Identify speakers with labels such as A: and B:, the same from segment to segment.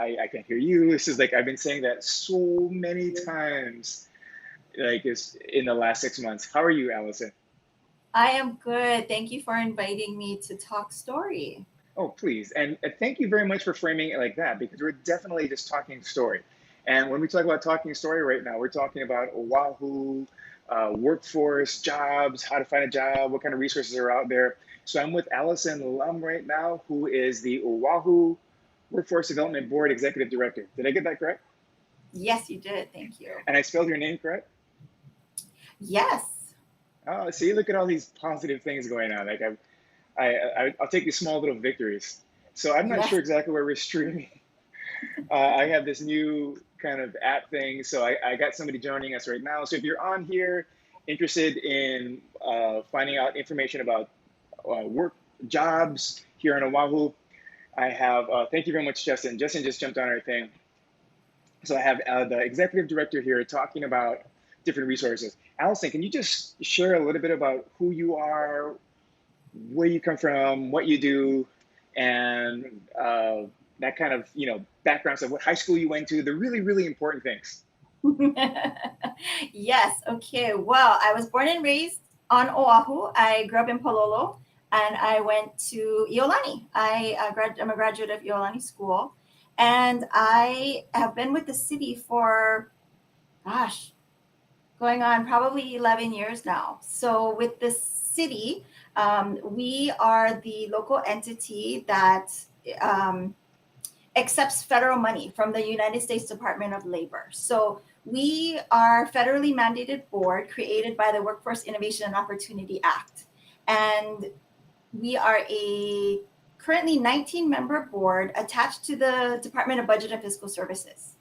A: I can hear you. This is like, I've been saying that so many times, like it's in the last 6 months. How are you, Allison?
B: I am good. Thank you for inviting me to talk story.
A: Oh, please. And thank you very much for framing it like that, because we're definitely just talking story. And when we talk about talking story right now, we're talking about Oahu, workforce, jobs, how to find a job, what kind of resources are out there. So I'm with Alison Lum right now, who is the Oahu Workforce Development Board Executive Director. Did I get that correct?
B: Yes, you did. Thank you.
A: And I spelled your name correct?
B: Yes.
A: Oh, see, look at all these positive things going on. Like I'll take these small little victories. So I'm not
B: Yes.
A: sure exactly where we're streaming. I have this new kind of app thing. So I got somebody joining us right now. So if you're on here, interested in finding out information about work jobs here in Oahu, I have, thank you very much, Justin. Justin just jumped on our thing. So I have the executive director here talking about different resources. Allison, can you just share a little bit about who you are, where you come from, what you do, and that kind of background stuff, what high school you went to, the really, really important things.
B: Yes. Okay. Well, I was born and raised on Oahu. I grew up in Palolo and I went to Iolani. I'm a graduate of Iolani School. And I have been with the city for, gosh, going on probably 11 years now. So with the city, we are the local entity that um, accepts federal money from the United States Department of Labor. So we are federally mandated board created by the Workforce Innovation and Opportunity Act. And we are a currently 19 member board attached to the Department of Budget and Fiscal Services.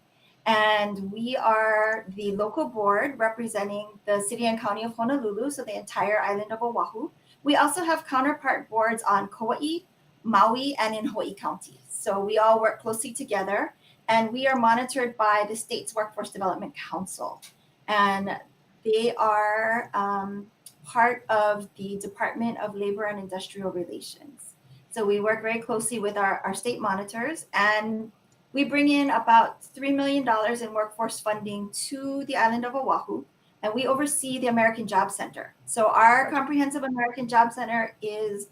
B: And we are the local board representing the city and county of Honolulu, so the entire island of Oahu. We also have counterpart boards on Kauai, Maui, and in Hawaii County. So we all work closely together, and we are monitored by the state's Workforce Development Council. And they are part of the Department of Labor and Industrial Relations. So we work very closely with our state monitors, and we bring in about $3 million in workforce funding to the island of Oahu, and we oversee the American Job Center. So our
A: Gotcha.
B: comprehensive American Job Center is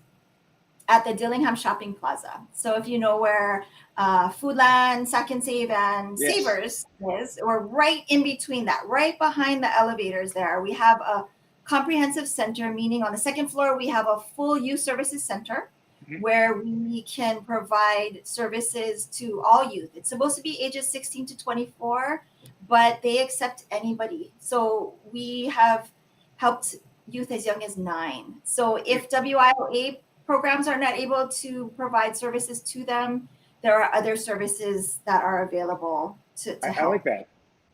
B: at the Dillingham Shopping Plaza. So if you know where Foodland, Sack and Save, and
A: Yes.
B: Savers is, we're right in between that, right behind the elevators there. We have a comprehensive center, meaning on the second floor, we have a full youth services center
A: Mhm.
B: where we can provide services to all youth. It's supposed to be ages 16 to 24, but they accept anybody. So we have helped youth as young as 9. So if WIOA programs are not able to provide services to them, there are other services that are available to
A: I like
B: help.
A: that.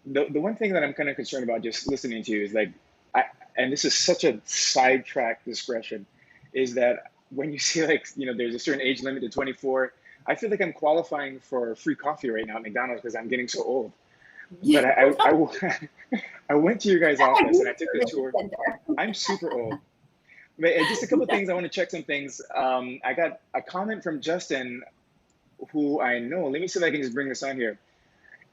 A: The one thing that I'm kind of concerned about just listening to you is like, I, and this is such a sidetrack discretion, is that when you see like, there's a certain age limit to 24, I feel like I'm qualifying for free coffee right now at McDonald's because I'm getting so old. But I went to your guys' office and I took the tour. I'm super old. But just a couple of things, I want to check some things. I got a comment from Justin, who I know. Let me see if I can just bring this on here.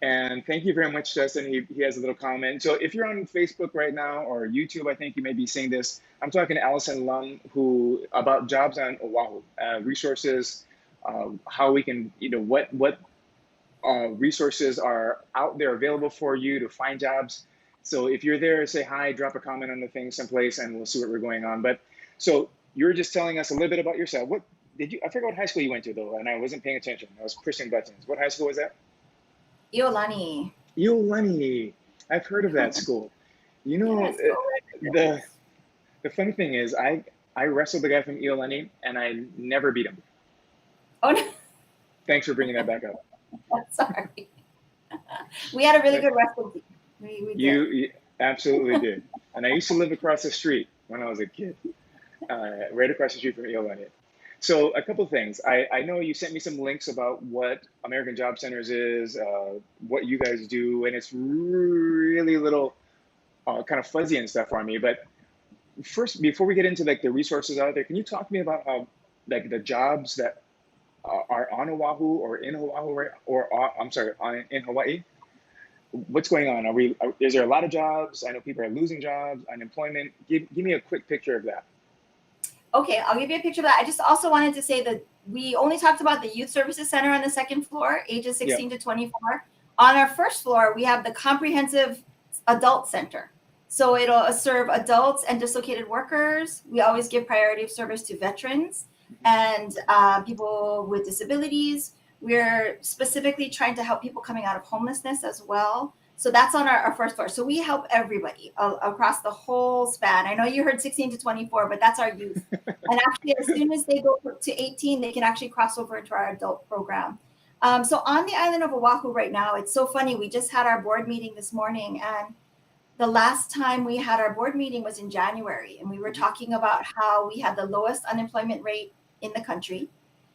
A: And thank you very much, Justin. He has a little comment. So if you're on Facebook right now or YouTube, I think you may be seeing this. I'm talking to Alison Lum, who about jobs on Oahu, resources, how we can, what resources are out there available for you to find jobs. So if you're there, say hi, drop a comment on the thing someplace, and we'll see what we're going on. But so you're just telling us a little bit about yourself. What did you? I forgot what high school you went to though, and I wasn't paying attention. I was pushing buttons. What high school was that?
B: Iolani.
A: Iolani. I've heard of that school. You know,
B: Yes, go
A: the
B: Tigers.
A: the funny thing is, I wrestled the guy from Iolani, and I never beat him.
B: Oh, no.
A: Thanks for bringing that back up.
B: Sorry. We had a really
A: But
B: good wrestling team. We did.
A: you absolutely did. And I used to live across the street when I was a kid, right across the street from Iolani. So a couple of things. I know you sent me some links about what American Job Centers is, what you guys do, and it's really little kind of fuzzy and stuff for me. But first, before we get into like the resources out there, can you talk to me about how like the jobs that are on Oahu or in Oahu, right? Or I'm sorry, in Hawaii. What's going on? Is there a lot of jobs? I know people are losing jobs, unemployment. Give me a quick picture of that.
B: Okay, I'll give you a picture of that. I just also wanted to say that we only talked about the Youth Services Center on the second floor, ages
A: Yep.
B: 16 to 24. On our first floor, we have the Comprehensive Adult Center. So it'll serve adults and dislocated workers. We always give priority of service to veterans and people with disabilities. We're specifically trying to help people coming out of homelessness as well. So that's on our first floor. So we help everybody across the whole span. I know you heard 16 to 24, but that's our youth. And actually, as soon as they go to 18, they can actually cross over into our adult program. So on the island of Oahu right now, it's so funny. We just had our board meeting this morning, and the last time we had our board meeting was in January, and we were talking about how we had the lowest unemployment rate in the country.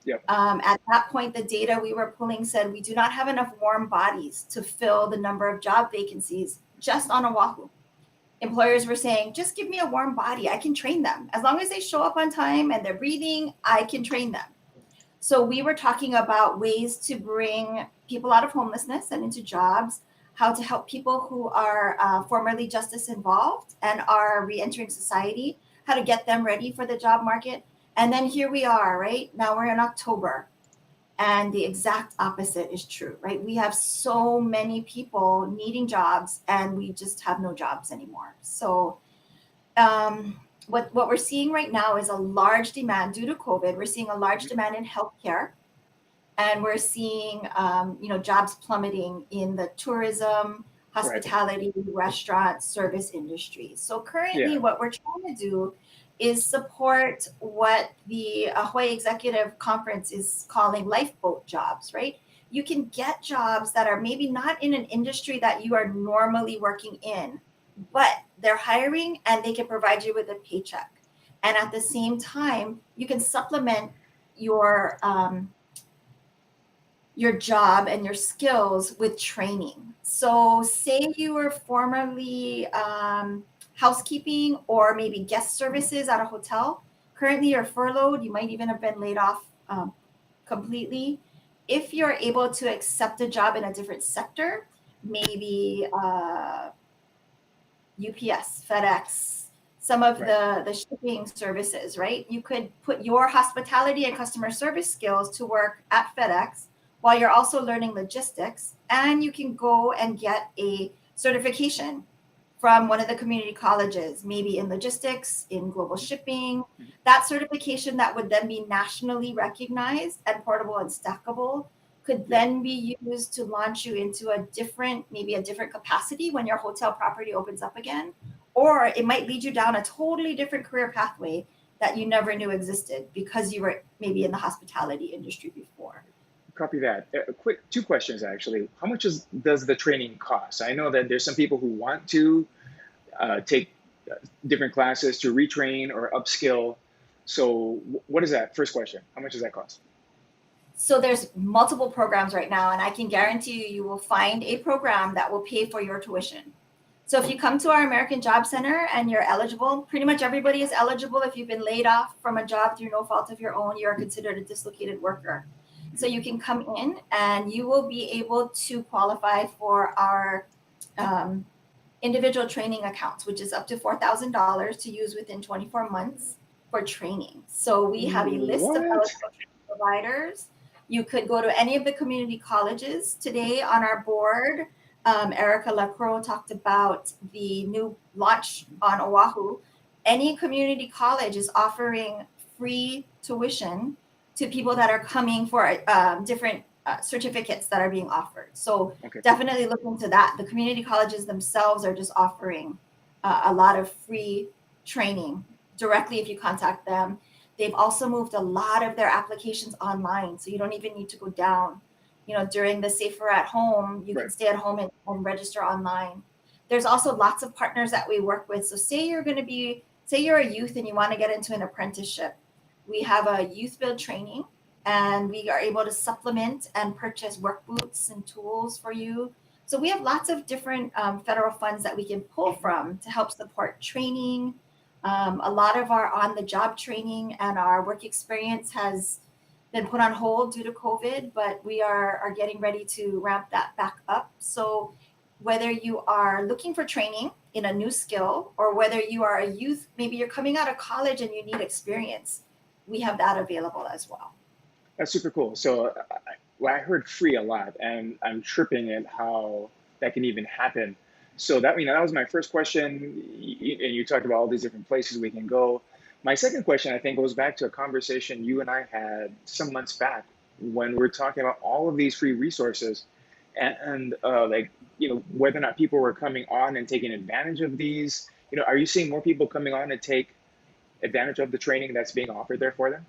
A: Yep.
B: At that point, the data we were pulling said we do not have enough warm bodies to fill the number of job vacancies just on Oahu. Employers were saying, just give me a warm body. I can train them. As long as they show up on time and they're breathing, I can train them. So we were talking about ways to bring people out of homelessness and into jobs, how to help people who are formerly justice involved and are reentering society, how to get them ready for the job market. And then here we are, right? Now we're in October, and the exact opposite is true, right? We have so many people needing jobs, and we just have no jobs anymore. So what we're seeing right now is a large demand due to COVID. We're seeing a large demand in healthcare, and we're seeing jobs plummeting in the tourism, hospitality, restaurant, service industries. So currently, what we're trying to do is support what the Hawaii Executive Conference is calling lifeboat jobs, right? You can get jobs that are maybe not in an industry that you are normally working in, but they're hiring and they can provide you with a paycheck. And at the same time, you can supplement your job and your skills with training. So say you were formerly housekeeping or maybe guest services at a hotel. Currently you're furloughed. You might even have been laid off completely. If you're able to accept a job in a different sector, maybe UPS, FedEx, some of the shipping services, right? You could put your hospitality and customer service skills to work at FedEx while you're also learning logistics, and you can go and get a certification from one of the community colleges, maybe in logistics, in global shipping. That certification that would then be nationally recognized and portable and stackable could then be used to launch you into maybe a different capacity when your hotel property opens up again. Or it might lead you down a totally different career pathway that you never knew existed because you were maybe in the hospitality industry before.
A: Copy that. Quick, two questions actually. How much does the training cost? I know that there's some people who want to take different classes to retrain or upskill. So what is that? First question, how much does that cost?
B: So there's multiple programs right now, and I can guarantee you will find a program that will pay for your tuition. So if you come to our American Job Center and you're eligible, pretty much everybody is eligible. If you've been laid off from a job through no fault of your own, you're considered a dislocated worker. So you can come in and you will be able to qualify for our individual training accounts, which is up to $4,000 to use within 24 months for training. So we have a list of eligible providers. You could go to any of the community colleges. Today on our board, Erica Lacroix talked about the new launch on Oahu. Any community college is offering free tuition to people that are coming for different certificates that are being offered. So definitely look into that. The community colleges themselves are just offering a lot of free training directly if you contact them. They've also moved a lot of their applications online, so you don't even need to go down. During the Safer at Home, you can stay at home and register online. There's also lots of partners that we work with. So say you're a youth and you want to get into an apprenticeship. We have a youth build training, and we are able to supplement and purchase work boots and tools for you. So we have lots of different federal funds that we can pull from to help support training. A lot of our on-the-job training and our work experience has been put on hold due to COVID, but we are getting ready to ramp that back up. So whether you are looking for training in a new skill or whether you are a youth, maybe you're coming out of college and you need experience, we have that available as well.
A: That's super cool. So well, I heard free a lot, and I'm tripping at how that can even happen. So that, that was my first question, and you talked about all these different places we can go. My second question, I think, goes back to a conversation you and I had some months back when we were talking about all of these free resources, and like, whether or not people were coming on and taking advantage of these. Are you seeing more people coming on to take advantage of the training that's being offered there for them?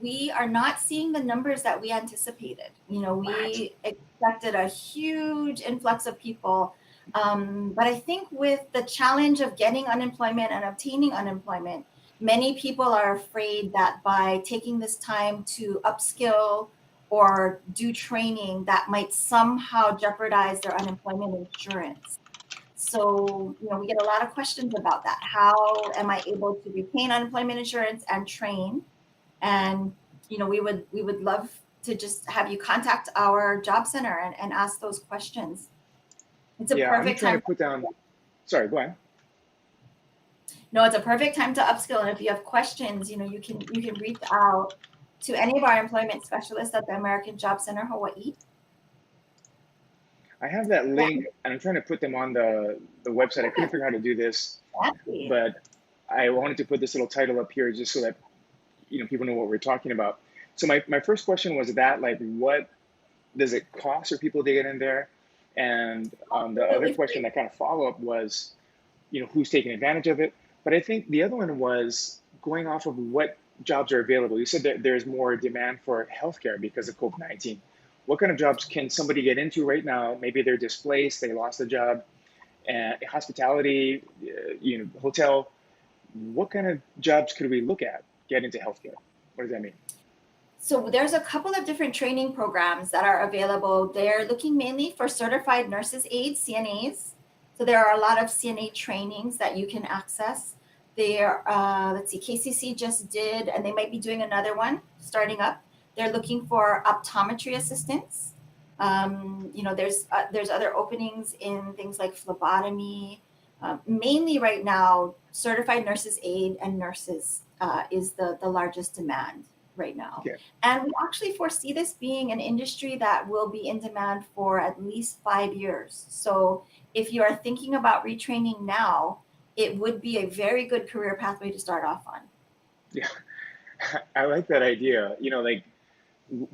B: We are not seeing the numbers that we anticipated.
A: What?
B: We expected a huge influx of people. But I think with the challenge of getting unemployment and obtaining unemployment, many people are afraid that by taking this time to upskill or do training, that might somehow jeopardize their unemployment insurance. So, we get a lot of questions about that. How am I able to retain unemployment insurance and train? And we would love to just have you contact our job center and ask those questions. It's a
A: Yeah, I'm
B: perfect
A: trying to
B: time.
A: put down. Sorry, go ahead.
B: No, it's a perfect time to upskill. And if you have questions, you can reach out to any of our employment specialists at the American Job Center Hawaii.
A: I have that
B: Yeah,
A: link, and I'm trying to put them on the website. I couldn't figure out how to do this,
B: exactly.
A: but I wanted to put this little title up here just so that people know what we're talking about. So my first question was that, like, what does it cost for people to get in there? And the other
B: Absolutely
A: question
B: free.
A: that kind of follow up was, who's taking advantage of it? But I think the other one was going off of what jobs are available. You said that there's more demand for healthcare because of COVID-19. What kind of jobs can somebody get into right now? Maybe they're displaced, they lost a job, and hospitality, hotel. What kind of jobs could we look at get into healthcare? What does that mean?
B: So there's a couple of different training programs that are available. They're looking mainly for certified nurses aides, CNAs. So there are a lot of CNA trainings that you can access. There, let's see, KCC just did, and they might be doing another one starting up. They're looking for optometry assistants. There's other openings in things like phlebotomy. Mainly right now, certified nurses aid and nurses is the largest demand right now.
A: Okay.
B: And we actually foresee this being an industry that will be in demand for at least 5 years. So if you are thinking about retraining now, it would be a very good career pathway to start off on.
A: Yeah, I like that idea. Like,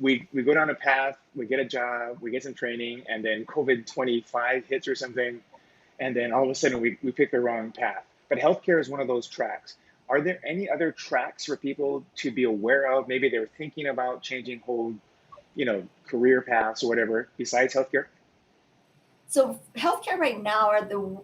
A: we go down a path, we get a job, we get some training, and then COVID-25 hits or something, and then all of a sudden we pick the wrong path. But healthcare is one of those tracks. Are there any other tracks for people to be aware of? Maybe they're thinking about changing whole, career paths or whatever besides healthcare.
B: So healthcare right now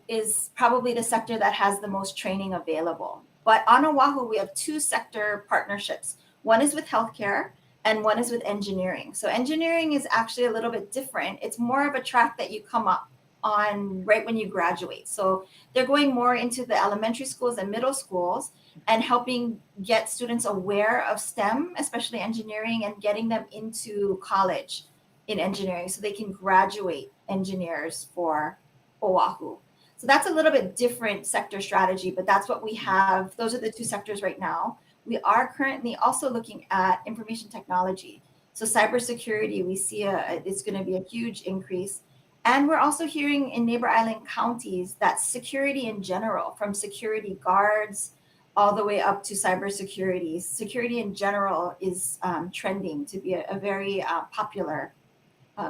B: is probably the sector that has the most training available. But on Oahu, we have two sector partnerships. One is with healthcare and one is with engineering. So engineering is actually a little bit different. It's more of a track that you come up on right when you graduate. So they're going more into the elementary schools and middle schools and helping get students aware of STEM, especially engineering, and getting them into college in engineering so they can graduate engineers for Oahu. So that's a little bit different sector strategy, but that's what we have. Those are the two sectors right now. We are currently also looking at information technology. So cybersecurity, we see it's going to be a huge increase. And we're also hearing in neighbor island counties that security in general, from security guards all the way up to cybersecurity, security in general is trending to be a very popular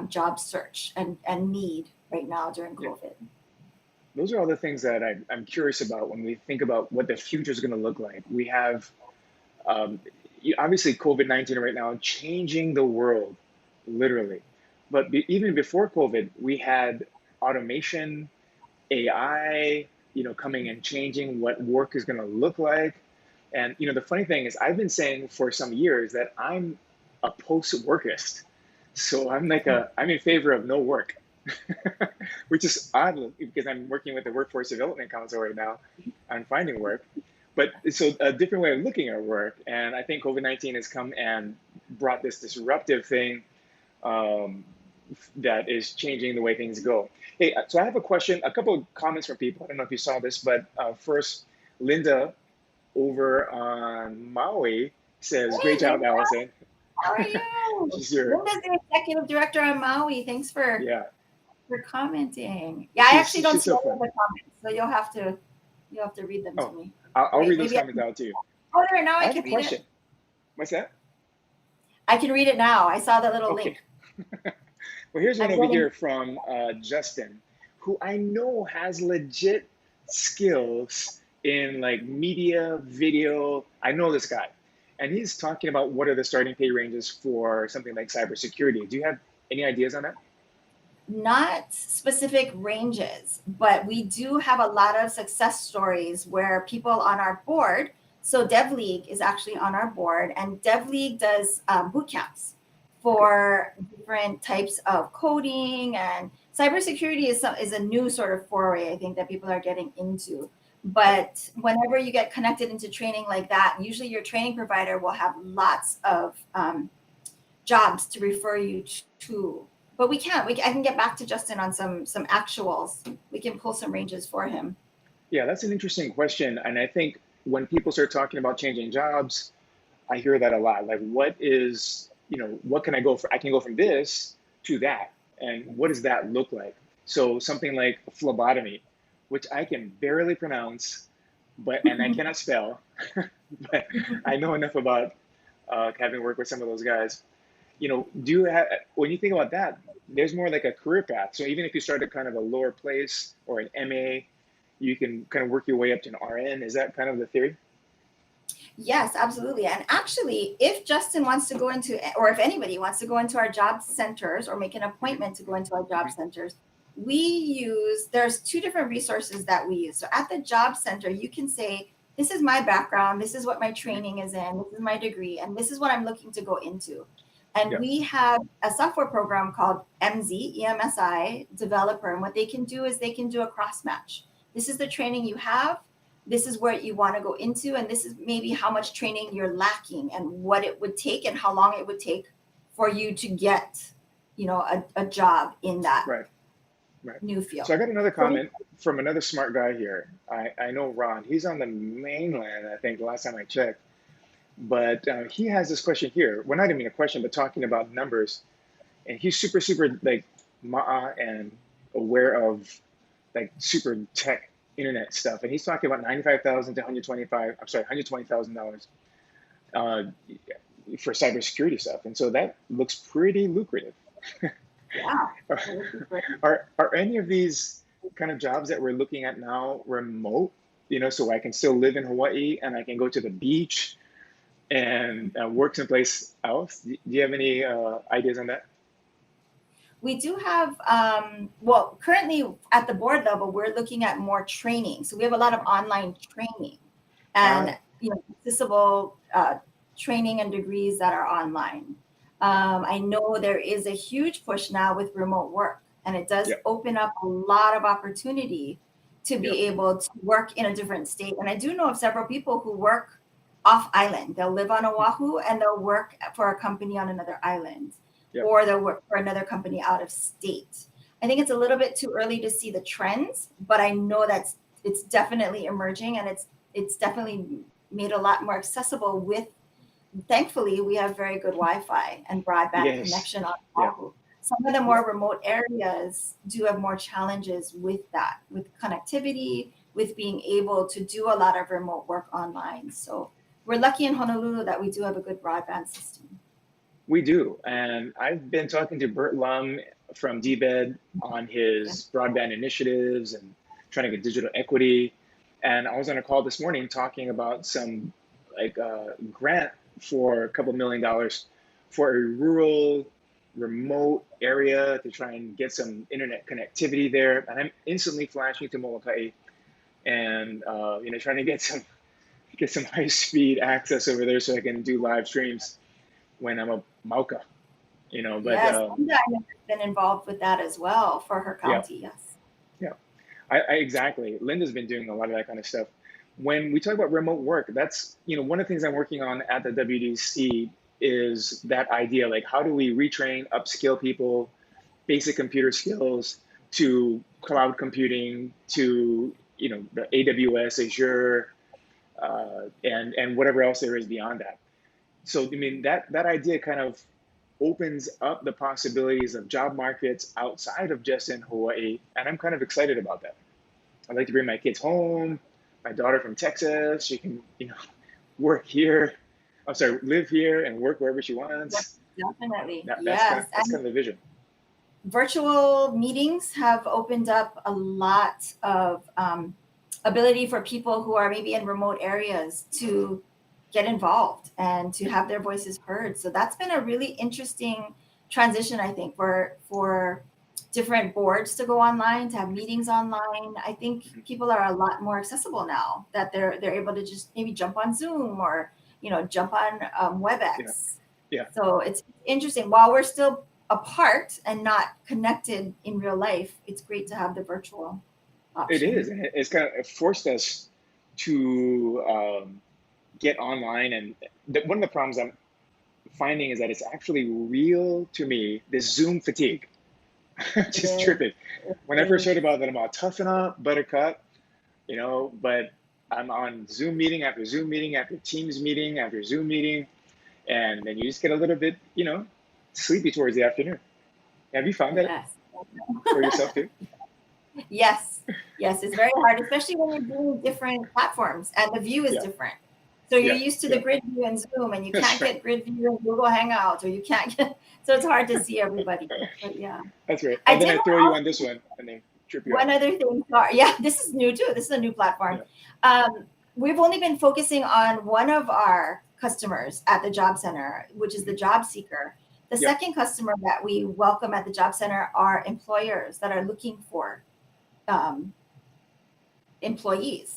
B: job search and need right now during
A: Yeah.
B: COVID.
A: Those are all the things that I'm curious about when we think about what the future is going to look like. We have um, obviously COVID-19 right now changing the world, literally. But even before COVID, we had automation, AI, coming and changing what work is going to look like. And the funny thing is, I've been saying for some years that I'm a post-workist. So I'm in favor of no work, which is odd because I'm working with the Workforce Development Council right now on finding work. But so a different way of looking at work. And I think COVID-19 has come and brought this disruptive thing um, that is changing the way things go. Hey, so I have a question, a couple of comments from people. I don't know if you saw this, but first, Linda over on Maui says,
B: Hey,
A: "Great job,
B: Linda,
A: Allison."
B: how are you?
A: She's your,
B: Linda's the executive director on Maui. Thanks
A: yeah,
B: for commenting. Yeah, I actually don't
A: she's
B: see
A: so
B: any of
A: fun.
B: the comments, so you'll have to read them to
A: Oh,
B: me.
A: I'll
B: Wait,
A: read those
B: maybe
A: comments out too.
B: there now
A: I
B: I
A: have a
B: can read it.
A: question. What's that?
B: I can read it now. I saw the little
A: Okay.
B: link.
A: Well, here's one
B: I'm
A: over
B: getting
A: here from Justin, who I know has legit skills in like media, video. I know this guy, and he's talking about what are the starting pay ranges for something like cybersecurity. Do you have any ideas on that?
B: not specific ranges, but we do have a lot of success stories where people on our board. So DevLeague is actually on our board, and DevLeague does boot camps
A: Okay.
B: for different types of coding, and cybersecurity is a new sort of foray I think that people are getting into.
A: Right.
B: But whenever you get connected into training like that, usually your training provider will have lots of jobs to refer you to. But I can get back to Justin on some actuals. We can pull some ranges for him.
A: Yeah, that's an interesting question, and I think when people start talking about changing jobs, I hear that a lot. Like, what is, what can I go for? I can go from this to that. And what does that look like? So something like phlebotomy, which I can barely pronounce, and I cannot spell, but I know enough about having worked with some of those guys. Do you have, when you think about that, there's more like a career path. So even if you start at kind of a lower place or an MA, you can kind of work your way up to an RN. Is that kind of the theory?
B: Yes, absolutely. And actually, if Justin wants to go into, or if anybody wants to go into our job centers or make an
A: Hmm.
B: appointment to go into our job
A: Hmm.
B: centers, there's two different resources that we use. So at the job center, you can say, this is my background, this is what my
A: Hmm.
B: training is in, this is my degree, and this is what I'm looking to go into. And
A: Yeah.
B: we have a software program called EMSI developer. And what they can do is they can do a cross match. This is the training you have, this is where you want to go into, and this is maybe how much training you're lacking and what it would take and how long it would take for you to get a job in that
A: Right. Right.
B: new field.
A: So I got another
B: So we,
A: comment from another smart guy here. I know Ron. He's on the mainland, I think, the last time I checked. But he has this question here. Well, not even a question, but talking about numbers. And he's super, super like ma'a and aware of like super tech internet stuff. And he's talking about 95,000 to 125. I'm sorry, $120,000 uh, for cybersecurity stuff. And so that looks pretty lucrative.
B: yeah,
A: Are,
B: that would be great.
A: are any of these kind of jobs that we're looking at now remote? So I can still live in Hawaii and I can go to the beach and work someplace else. Do you have any ideas on that?
B: We do have, well, currently at the board level, we're looking at more training. So we have a lot of online training and
A: Ah,
B: accessible training and degrees that are online. I know there is a huge push now with remote work, and it does
A: yep,
B: open up a lot of opportunity to
A: yep,
B: be able to work in a different state. And I do know of several people who work off island. They'll live on Oahu and they'll work for a company on another island,
A: yep.
B: or they'll work for another company out of state. I think it's a little bit too early to see the trends, but I know that it's definitely emerging, and it's definitely made a lot more accessible with, thankfully, we have very good Wi-Fi and broadband
A: Yes,
B: connection on
A: yeah,
B: Oahu. Some of the
A: yeah.
B: more remote areas do have more challenges with that, with connectivity, with being able to do a lot of remote work online. So we're lucky in Honolulu that we do have a good broadband system.
A: We do. And I've been talking to Bert Lum from DBED on
B: Yeah.
A: his broadband initiatives and trying to get digital equity. And I was on a call this morning talking about some like grant for a couple $1 million for a rural, remote area to try and get some internet connectivity there. And I'm instantly flashing to Molokai and trying to get some high speed access over there so I can do live streams when I'm a Mauka, but
B: Yes, Linda, I know, has been involved with that as well for her
A: yeah,
B: county. Yes.
A: yeah, I exactly. Linda's been doing a lot of that kind of stuff. When we talk about remote work, that's one of the things I'm working on at the WDC. is that idea, like how do we retrain, upskill people, basic computer skills to cloud computing, to the AWS, Azure, and whatever else there is beyond that. So I mean that idea kind of opens up the possibilities of job markets outside of just in Hawaii, and I'm kind of excited about that. I'd like to bring my kids home. My daughter from Texas, she can work here. I'm sorry, live here and work wherever she wants.
B: Definitely,
A: That's
B: yes.
A: kind of the vision.
B: Virtual meetings have opened up a lot of ability for people who are maybe in remote areas to get involved and to have their voices heard. So that's been a really interesting transition, I think, for different boards to go online, to have meetings online. I think people are a lot more accessible now, that they're able to just maybe jump on Zoom or jump on WebEx.
A: Yeah.
B: So it's interesting. While we're still apart and not connected in real life, it's great to have the virtual option.
A: It is. It's kind of forced us to get online, and one of the problems I'm finding is that it's actually real to me, this Zoom fatigue. Just tripping. When I first heard about that, I'm all toughen up, buttercup, but I'm on Zoom meeting after Zoom meeting after Teams meeting after Zoom meeting, and then you just get a little bit, sleepy towards the afternoon. Have you found that for yourself too?
B: Yes, it's very hard, especially when you're doing different platforms and the view is different. So you're used to the grid view in Zoom, and you can't get grid view in Google Hangouts, or you can't get, so it's hard to see everybody. But yeah.
A: That's right. And then I throw you on this one and then trip you
B: One other thing, this is new too. This is a new platform. We've only been focusing on one of our customers at the job center, which is the job seeker. The second customer that we welcome at the job center are employers that are looking for employees.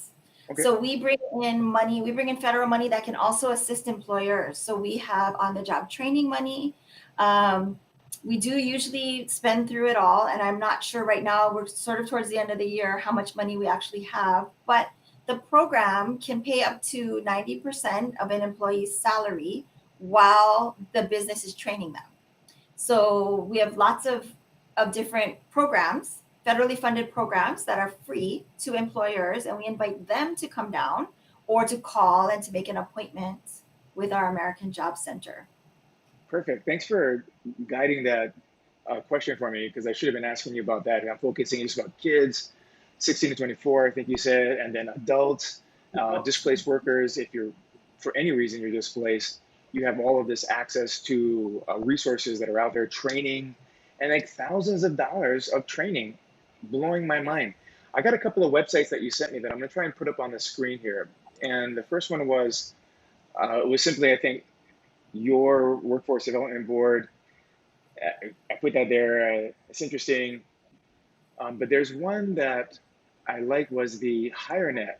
B: Okay. So we bring in money, we bring in federal money that can also assist employers. So we have on the job training money. We do usually spend through it all. And I'm not sure right now, we're sort of towards the end of the year, how much money we actually have. But the program can pay up to 90% of an employee's salary while the business is training them. So we have lots of different programs, federally funded programs that are free to employers, and we invite them to come down or to call and to make an appointment with our American Job Center.
A: Perfect. Thanks for guiding that question for me, because I should have been asking you about that. I'm focusing just about kids, 16 to 24, I think you said, and then adults, displaced workers. If you're, for any reason, you're displaced, you have all of this access to resources that are out there, training, and like thousands of dollars of training. Blowing my mind. I got a couple of websites that you sent me that I'm going to try and put up on the screen here. And the first one was simply, I think, your Workforce Development Board. I put that there. It's interesting. But there's one that I like, was the HireNet.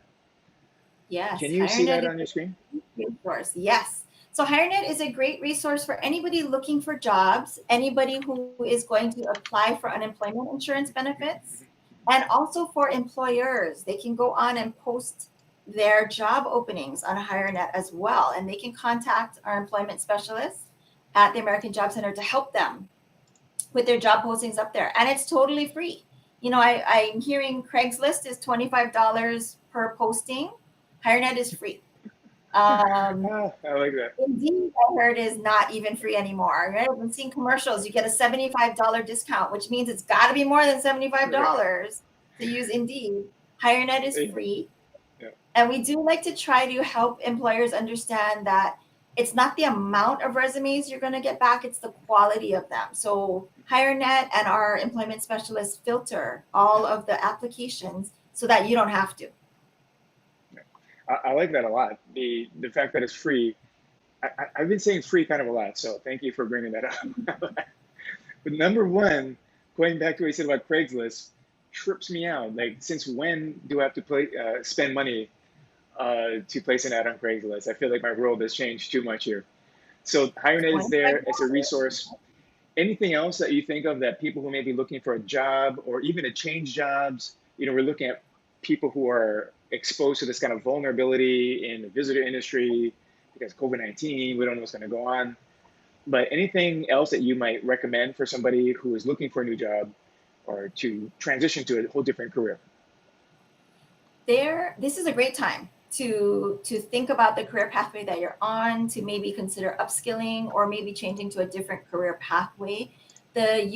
B: Yes.
A: Can you see that on your screen?
B: Resource. Yes. So HireNet is a great resource for anybody looking for jobs, anybody who is going to apply for unemployment insurance benefits, and also for employers. They can go on and post their job openings on HireNet as well, and they can contact our employment specialists at the American Job Center to help them with their job postings up there. And it's totally free. I'm hearing Craigslist is $25 per posting. HireNet is free.
A: I like that.
B: Indeed, I heard is not even free anymore. Right? I've been seeing commercials. You get a $75 discount, which means it's got to be more than $75 to use Indeed. HireNet is free. Yeah. And we do like to try to help employers understand that it's not the amount of resumes you're going to get back, it's the quality of them. So HireNet and our employment specialists filter all of the applications so that you don't have to.
A: I like that a lot. The fact that it's free. I've been saying free kind of a lot, so thank you for bringing that up. But number one, going back to what you said about Craigslist, trips me out. Like, since when do I have to spend money to place an ad on Craigslist? I feel like my world has changed too much here. So HireNet is there. It's a resource. Anything else that you think of that people who may be looking for a job or even to change jobs, we're looking at people who are exposed to this kind of vulnerability in the visitor industry because COVID-19, we don't know what's going to go on. But anything else that you might recommend for somebody who is looking for a new job or to transition to a whole different career?
B: This is a great time to think about the career pathway that you're on, to maybe consider upskilling or maybe changing to a different career pathway. The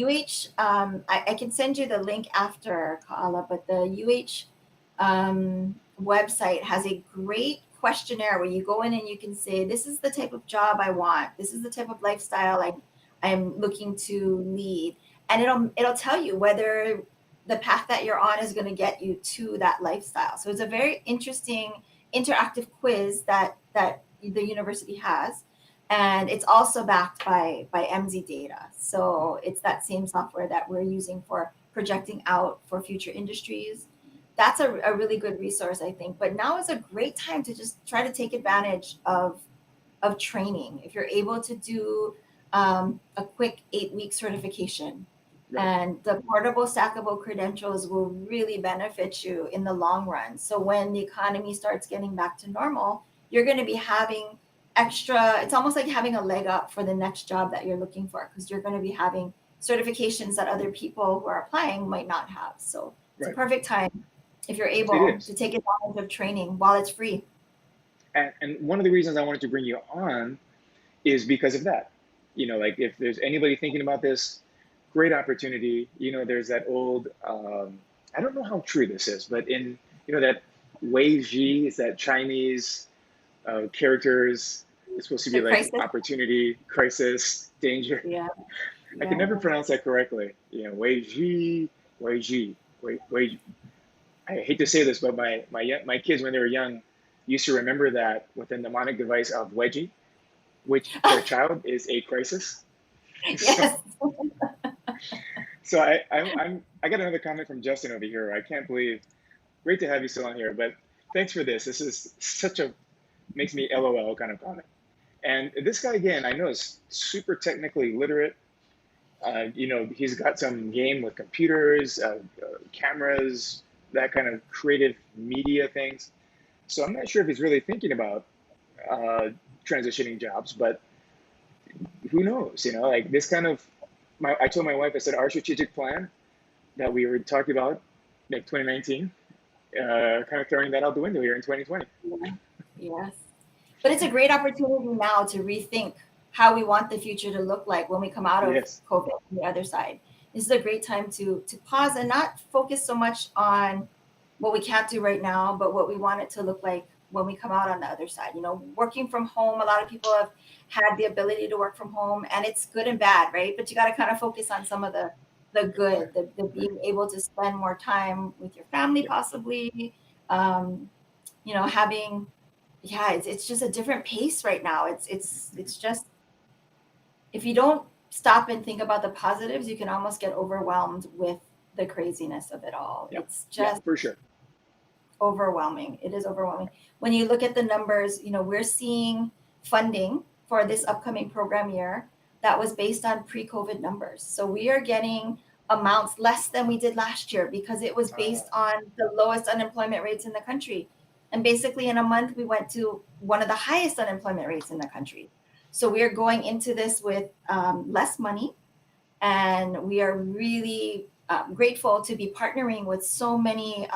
B: I can send you the link after, Kaala, but the UH website has a great questionnaire where you go in and you can say, this is the type of job I want, this is the type of lifestyle I'm looking to lead, and it'll tell you whether the path that you're on is going to get you to that lifestyle. So it's a very interesting interactive quiz that the university has, and it's also backed by MZ data. So it's that same software that we're using for projecting out for future industries. That's a really good resource, I think. But now is a great time to just try to take advantage of training. If you're able to do a quick 8-week certification,
A: Right.
B: and the portable stackable credentials will really benefit you in the long run. So when the economy starts getting back to normal, you're going to be having extra, it's almost like having a leg up for the next job that you're looking for, because you're going to be having certifications that other people who are applying might not have. So it's a
A: Right.
B: perfect time if you're
A: It
B: able to
A: is.
B: take advantage of training while it's free.
A: And one of the reasons I wanted to bring you on is because of that. Like if there's anybody thinking about this, great opportunity. There's that old, I don't know how true this is, but that Wei Ji is that Chinese characters. It's supposed to be
B: The
A: like
B: crisis.
A: opportunity, crisis, danger.
B: Yeah.
A: I can
B: Yeah.
A: never pronounce that correctly. Wei Ji, Wei Ji, Wei. I hate to say this, but my kids when they were young used to remember that with the mnemonic device of wedgie, which for a child is a crisis. So,
B: Yes.
A: so I got another comment from Justin over here. I can't believe. Great to have you still on here, but thanks for this. This is such a makes me LOL kind of comment. And this guy again, I know is super technically literate. He's got some game with computers, cameras, that kind of creative media things. So I'm not sure if he's really thinking about uh, transitioning jobs, but who knows? Like this kind of. I told my wife, I said our strategic plan that we were talking about, like 2019, kind of throwing that out the window here in 2020.
B: Yeah. Yes. But it's a great opportunity now to rethink how we want the future to look like when we come out of
A: Yes.
B: COVID on the other side. This is a great time to pause and not focus so much on what we can't do right now, but what we want it to look like when we come out on the other side. Working from home, a lot of people have had the ability to work from home, and it's good and bad, right? But you got to kind of focus on some of the good, the being able to spend more time with your family,
A: Yeah.
B: possibly. Um, having yeah, it's just a different pace right now. It's just, if you don't stop and think about the positives, you can almost get overwhelmed with the craziness of it all.
A: Yeah.
B: It's
A: Yeah.
B: just
A: For sure.
B: overwhelming. It is overwhelming. When you look at the numbers, we're seeing funding for this upcoming program year that was based on pre-COVID numbers. So we are getting amounts less than we did last year because it was based on the lowest unemployment rates in the country. And basically in a month, we went to one of the highest unemployment rates in the country. So we are going into this with less money, and we are really grateful to be partnering with so many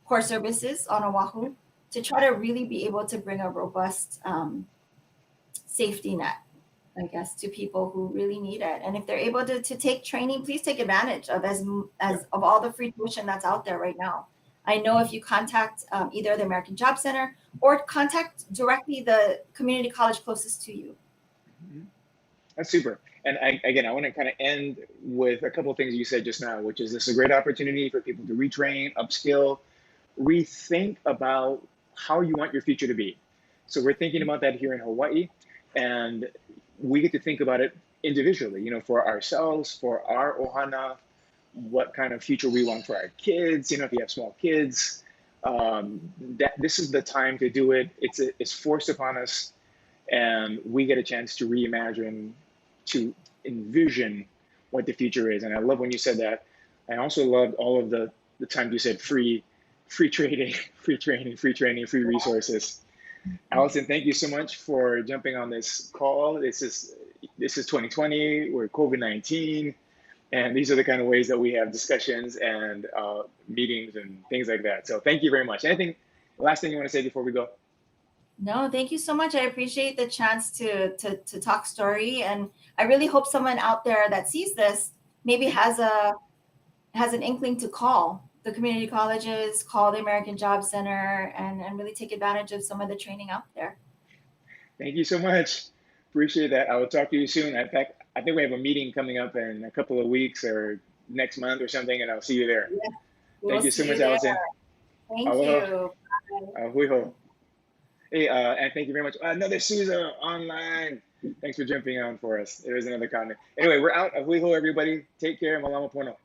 B: core services on Oahu to try to really be able to bring a robust safety net, I guess, to people who really need it. And if they're able to take training, please take advantage of
A: Yeah.
B: of all the free tuition that's out there right now. I know if you contact either the American Job Center or contact directly the community college closest to you.
A: Mhm. That's super. And again, I want to kind of end with a couple of things you said just now, which is this is a great opportunity for people to retrain, upskill, rethink about how you want your future to be. So we're thinking about that here in Hawaii, and we get to think about it individually, for ourselves, for our ohana, what kind of future we want for our kids, if you have small kids. That this is the time to do it. It's forced upon us, and we get a chance to reimagine, to envision what the future is. And I love when you said that. I also loved all of the times you said free trading, free training, free training, free resources. Allison, thank you so much for jumping on this call. This is this is 2020, we're COVID-19, and these are the kind of ways that we have discussions and meetings and things like that. So thank you very much. Anything, last thing you want to say before we go?
B: No, thank you so much. I appreciate the chance to talk story, and I really hope someone out there that sees this maybe has an inkling to call the community colleges, call the American Job Center, and really take advantage of some of the training out there.
A: Thank you so much. Appreciate that. I will talk to you soon. In fact, I think we have a meeting coming up in a couple of weeks or next month or something, and I'll see you there.
B: Yeah, we will
A: Thank you so
B: see you
A: much,
B: there.
A: Allison.
B: Thank
A: Aloha.
B: you. Bye.
A: Hui ho. Hey, and thank you very much. Another Souza online. Thanks for jumping on for us. There is another comment. Anyway, we're out. Hui ho, everybody. Take care. Malama pono.